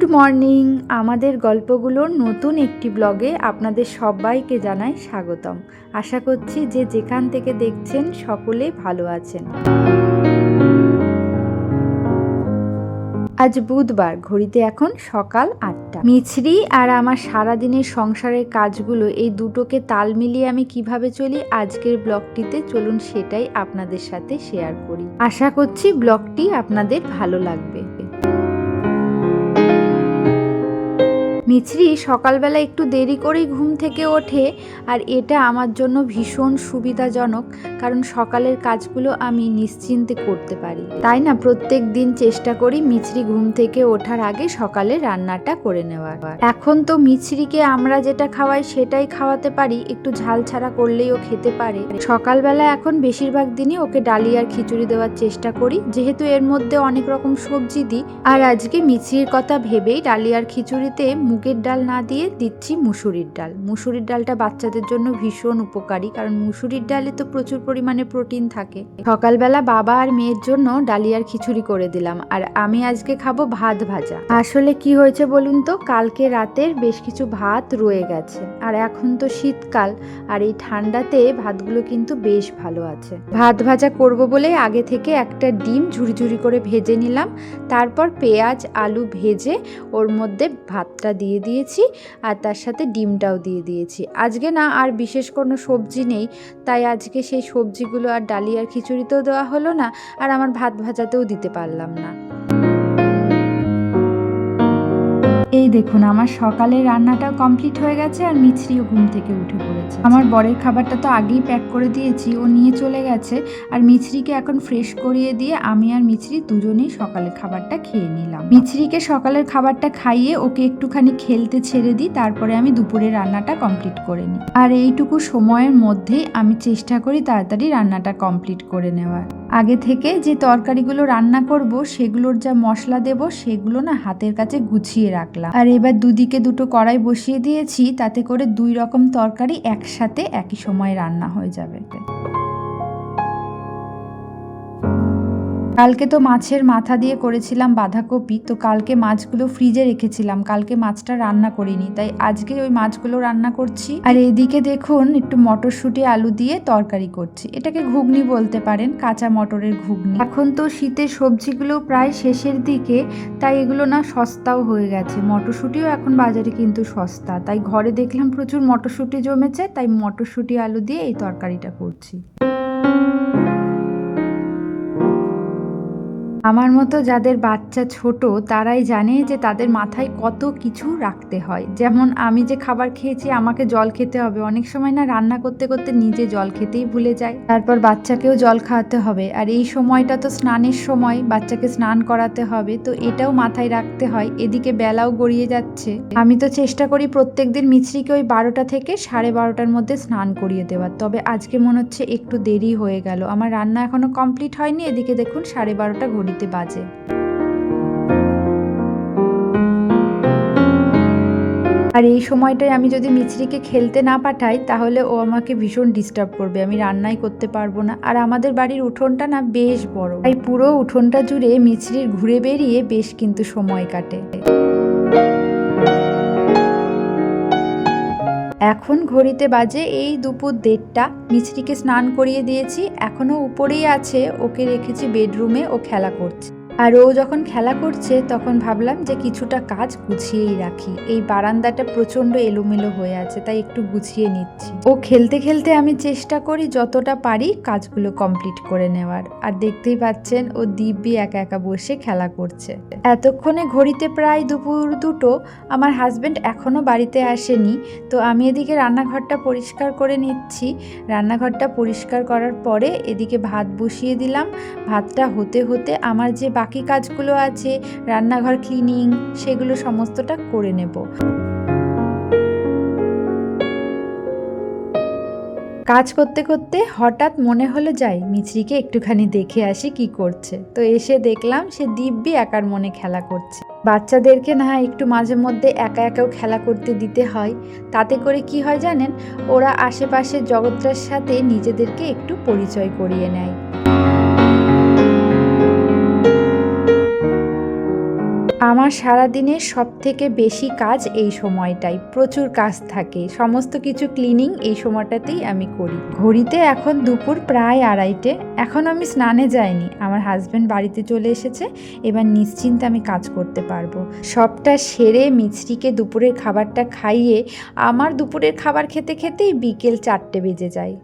Good morning. আমাদের গল্পগুলোর নতুন একটি ব্লগে আপনাদের সবাইকে জানাই স্বাগতম। আশা করছি যে যেখান থেকে দেখছেন সকলে ভালো আছেন। আজ বুধবার, ঘড়িতে এখন সকাল 8টা। মিছরি আর আমার সারাদিনের সংসারের কাজগুলো, এই দুটোকে তাল মিলিয়ে আমি কিভাবে চলি আজকের ব্লগটিতে চলুন সেটাই আপনাদের সাথে শেয়ার করি। আশা করছি ব্লগটি আপনাদের ভালো লাগবে। মিছরি সকালবেলা একটু দেরি করেই ঘুম থেকে ওঠে, আর এটা আমার জন্য ভীষণ সুবিধাজনক, কারণ সকালের কাজগুলো আমি নিশ্চিন্তে করতে পারি। তাই না প্রত্যেক দিন চেষ্টা করি মিছরি ঘুম থেকে ওঠার আগে সকালে রান্নাটা করে নেওয়ার। এখন তো মিছরিকে আমরা যেটা খাওয়াই সেটাই খাওয়াতে পারি, একটু ঝাল ছাড়া করলেই ও খেতে পারে। সকালবেলা এখন বেশিরভাগ দিনই ওকে ডালি আর খিচুড়ি দেওয়ার চেষ্টা করি, যেহেতু এর মধ্যে অনেক রকম সবজি দিই। আর আজকে মিছরির কথা ভেবেই ডালি আর খিচুড়িতে মুগের ডাল না দিয়ে দিচ্ছি মুসুরির ডাল। মুসুরির ডালটা বাচ্চাদের জন্য ভীষণ উপকারী, কারণ মুসুরির ডালে তো প্রচুর পরিমাণে প্রোটিন থাকে। সকালবেলা বাবা আর মেয়ের জন্য ডালি আর খিচুড়ি করে দিলাম, আর আমি আজকে খাবো ভাত ভাজা। আসলে কি হয়েছে বলুন তো, কালকে রাতের বেশ কিছু ভাত রয়ে গেছে, আর এখন তো শীতকাল, আর এই ঠান্ডাতে ভাতগুলো কিন্তু বেশ ভালো আছে। ভাত ভাজা করব বলে আগে থেকে একটা ডিম ঝুরি ঝুরি করে ভেজে নিলাম, তারপর পেঁয়াজ আলু ভেজে ওর মধ্যে ভাতটা দিয়ে দিয়েছি, আর তার সাথে ডিমটাও দিয়ে দিয়েছি। আজকে না আর বিশেষ কোনো সবজি নেই, তাই আজকে সেই সবজিগুলো আর ডালি আর খিচুড়িতেও দেওয়া হলো না, আর আমার ভাত ভাজাতেও দিতে পারলাম না। এই দেখুন, আমার সকালের রান্নাটাও কমপ্লিট হয়ে গেছে, আর মিছরিও ঘুম থেকে উঠে পড়েছে। আমার বরের খাবারটা তো আগেই প্যাক করে দিয়েছি, ও নিয়ে চলে গেছে, আর মিছরিকে এখন ফ্রেশ করিয়ে দিয়ে আমি আর মিছরি দুজনেই সকালের খাবারটা খেয়ে নিলাম। মিছরিকে সকালের খাবারটা খাইয়ে ওকে একটুখানি খেলতে ছেড়ে দিই, তারপরে আমি দুপুরে রান্নাটা কমপ্লিট করে নিই। আর এইটুকু সময়ের মধ্যেই আমি চেষ্টা করি তাড়াতাড়ি রান্নাটা কমপ্লিট করে নেওয়ার। আগে থেকে যে তরকারিগুলো রান্না করব সেগুলোর যা মশলা দেব সেগুলো না হাতের কাছে গুছিয়ে রাখলাম। আর এবার দুদিকে দুটো কড়াই বসিয়ে দিয়েছি, তাতে করে 2 রকম তরকারি একসাথে একই সময় রান্না হয়ে যাবে। কালকে তো মাছের মাথা দিয়ে করেছিলাম বাঁধাকপি, তো কালকে মাছগুলো ফ্রিজে রেখেছিলাম, কালকে মাছটা রান্না করিনি, তাই আজকে ওই মাছগুলো রান্না করছি। আর এদিকে দেখুন একটু মটরশুঁটি আলু দিয়ে তরকারি করছি, এটাকে ঘুগনি বলতে পারেন, কাঁচা মটরের ঘুগনি। এখন তো শীতের সবজিগুলো প্রায় শেষের দিকে, তাই এগুলো না সস্তাও হয়ে গেছে। মটরশুঁটিও এখন বাজারে কিন্তু সস্তা, তাই ঘরে দেখলাম প্রচুর মটরশুঁটি জমেছে, তাই মটরশুঁটি আলু দিয়ে এই তরকারিটা করছি। আমার মতো যাদের বাচ্চা ছোট তারাই জানে যে তাদের মাথায় কত কিছু রাখতে হয়। যেমন আমি যে খাবার খেয়েছি আমাকে জল খেতে হবে, অনেক সময় না রান্না করতে করতে নিজে জল খেতেই ভুলে যায়, তারপর বাচ্চাকেও জল খাওয়াতে হবে, আর এই সময়টা তো স্নানের সময়, বাচ্চাকে স্নান করাতে হবে, তো এটাও মাথায় রাখতে হয়। এদিকে বেলাও গড়িয়ে যাচ্ছে। আমি তো চেষ্টা করি প্রত্যেকদিন মিছরিকে ওই 12টা থেকে 12:30টার মধ্যে স্নান করিয়ে দেওয়ার, তবে আজকে মনে হচ্ছে একটু দেরি হয়ে গেল। আমার রান্না এখনো কমপ্লিট হয়নি, এদিকে দেখুন 12:30টা ঘড়িতে বাজে। আর এই সময়টায় আমি যদি মিছরিকে খেলতে না পাঠাই তাহলে ও আমাকে ভীষণ ডিস্টার্ব করবে, আমি রান্নাই করতে পারবো না। আর আমাদের বাড়ির উঠোনটা না বেশ বড়, তাই পুরো উঠোনটা জুড়ে মিছরির ঘুরে বেরিয়ে বেশ কিন্তু সময় কাটে। এখন ঘড়িতে বাজে এই দুপুর 1:30। মিছরিকে স্নান করিয়ে দিয়েছি, এখনো উপরেই আছে, ওকে রেখেছি বেডরুমে, ও খেলা করছে। আর ও যখন খেলা করছে তখন ভাবলাম যে কিছুটা কাজ গুছিয়েই রাখি। এই বারান্দাটা প্রচণ্ড এলোমেলো হয়ে আছে, তাই একটু গুছিয়ে নিচ্ছি। ও খেলতে খেলতে আমি চেষ্টা করি যতটা পারি কাজগুলো কমপ্লিট করে নেওয়ার। আর দেখতেই পাচ্ছেন ও দিব্যি একা একা বসে খেলা করছে। এতক্ষণে ঘড়িতে প্রায় দুপুর 2টো। আমার হাজবেন্ড এখনো বাড়িতে আসেনি, তো আমি এদিকে রান্নাঘরটা পরিষ্কার করে নিচ্ছি। রান্নাঘরটা পরিষ্কার করার পরে এদিকে ভাত বসিয়ে দিলাম। ভাতটা হতে হতে আমার যে বাকি কাজগুলো আছে, রান্নাঘর ক্লিনিং, সেগুলো সমস্তটা করে নেব। কাজ করতে করতে হঠাৎ মনে হলো যাই মিছরিকে একটুখানি দেখে আসি কি করছে, তো এসে দেখলাম সে দিব্যি একার মনে খেলা করছে। বাচ্চাদেরকে না একটু মাঝে মধ্যে একা একাও খেলা করতে দিতে হয়, তাতে করে কি হয় জানেন, ওরা আশেপাশের জগৎটার সাথে নিজেদেরকে একটু পরিচয় করিয়ে নেয়। আমার সারাদিনের সব থেকে বেশি কাজ এই সময়টাই, প্রচুর কাজ থাকে, সমস্ত কিছু ক্লিনিং এই সময়টাতেই আমি করি। ঘড়িতে এখন দুপুর প্রায় 2:30। এখন আমি স্নানে যাইনি, আমার হাজব্যান্ড বাড়িতে চলে এসেছে, এবার নিশ্চিন্তে আমি কাজ করতে পারবো। সবটা সেরে মিছরিকে দুপুরের খাবারটা খাইয়ে আমার দুপুরের খাবার খেতে খেতেই বিকেল 4টে বেজে যায়।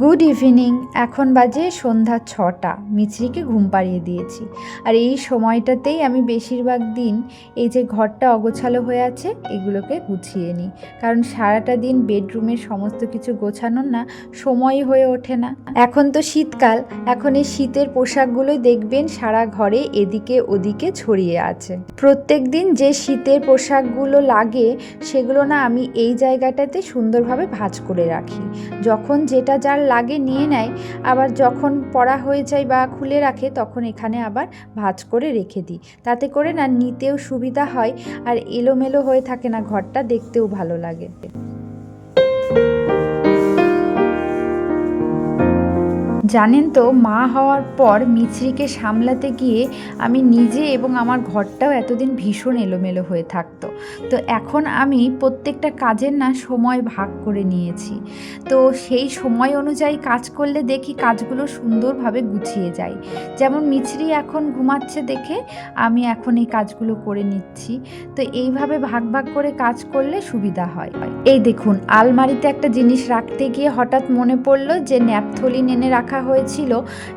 গুড ইভিনিং, এখন বাজে সন্ধ্যা 6টা। মিছরিকে ঘুম পাড়িয়ে দিয়েছি, আর এই সময়টাতেই আমি বেশিরভাগ দিন এই যে ঘরটা অগোছালো হয়ে আছে এগুলোকে গুছিয়ে নিই, কারণ সারাটা দিন বেডরুমের সমস্ত কিছু গোছানোর না সময় হয়ে ওঠে না। এখন তো শীতকাল, এখন এই শীতের পোশাকগুলোই দেখবেন সারা ঘরে এদিকে ওদিকে ছড়িয়ে আছে। প্রত্যেক দিন যে শীতের পোশাকগুলো লাগে সেগুলো না আমি এই জায়গাটাতে সুন্দরভাবে ভাঁজ করে রাখি, যখন যেটা যার লাগে নিয়ে নেয়, আবার যখন পরা হয়ে যায় বা খুলে রাখে তখন এখানে আবার ভাঁজ করে রেখে দিই। তাতে করে না নিতেও সুবিধা হয়, আর এলোমেলো হয়ে থাকে না, ঘরটা দেখতেও ভালো লাগে। জানেন তো, মা হওয়ার পর মিছরিকে সামলাতে গিয়ে আমি নিজে এবং আমার ঘরটাও এতদিন ভীষণ এলোমেলো হয়ে থাকতো। তো এখন আমি প্রত্যেকটা কাজের না সময় ভাগ করে নিয়েছি, তো সেই সময় অনুযায়ী কাজ করলে দেখি কাজগুলো সুন্দরভাবে গুছিয়ে যায়। যেমন মিছরি এখন ঘুমাচ্ছে দেখে আমি এখন এই কাজগুলো করে নিচ্ছি, তো এইভাবে ভাগ ভাগ করে কাজ করলে সুবিধা হয়। এই দেখুন, আলমারিতে একটা জিনিস রাখতে গিয়ে হঠাৎ মনে পড়লো যে ন্যাপথলিন এনে রাখা হয়েছিল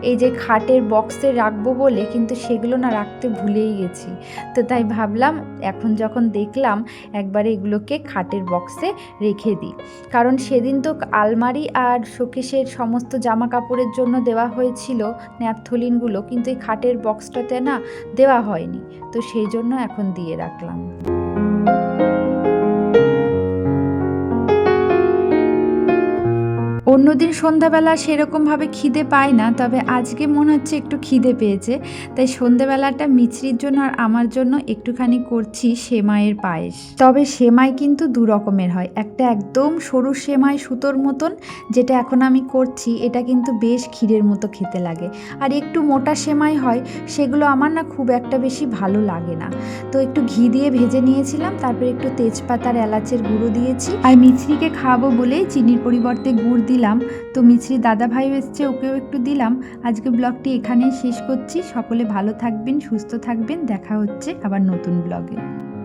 এই যে খাটের বক্সে রাখবো বলে, কিন্তু সেগুলো না রাখতে ভুলেই গেছি। তো তাই ভাবলাম এখন যখন দেখলাম একবারে এগুলোকে খাটের বক্সে রেখে দিই, কারণ সেদিন তো আলমারি আর শোকেসের সমস্ত জামা কাপড়ের জন্য দেওয়া হয়েছিল ন্যাপথলিনগুলো, কিন্তু এই খাটের বক্সটাতে না দেওয়া হয়নি, তো সেই জন্য এখন দিয়ে রাখলাম। অন্যদিন সন্ধ্যাবেলা সেরকমভাবে খিদে পায় না, তবে আজকে মনে হচ্ছে একটু খিদে পেয়েছে, তাই সন্ধ্যাবেলাটা মিছরির জন্য আর আমার জন্য একটুখানি করছি সেমাইয়ের পায়েস। তবে সেমাই কিন্তু 2 রকমের হয়, একটা একদম সরু সেমাই সুতোর মতন, যেটা এখন আমি করছি, এটা কিন্তু বেশ ক্ষীরের মতো খেতে লাগে, আর একটু মোটা সেমাই হয়, সেগুলো আমার না খুব একটা বেশি ভালো লাগে না। তো একটু ঘি দিয়ে ভেজে নিয়েছিলাম, তারপর একটু তেজপাতার এলাচের গুঁড়ো দিয়েছি, আর মিছরিকে খাওয়াবো বলে চিনির পরিবর্তে গুড় দিলাম। তো মিছরির দাদা ভাই এসছে, ওকেও একটু দিলাম। আজকে ব্লগটি এখানেই শেষ করছি। সকলে ভালো থাকবেন, সুস্থ থাকবেন, দেখা হচ্ছে আবার নতুন ব্লগে।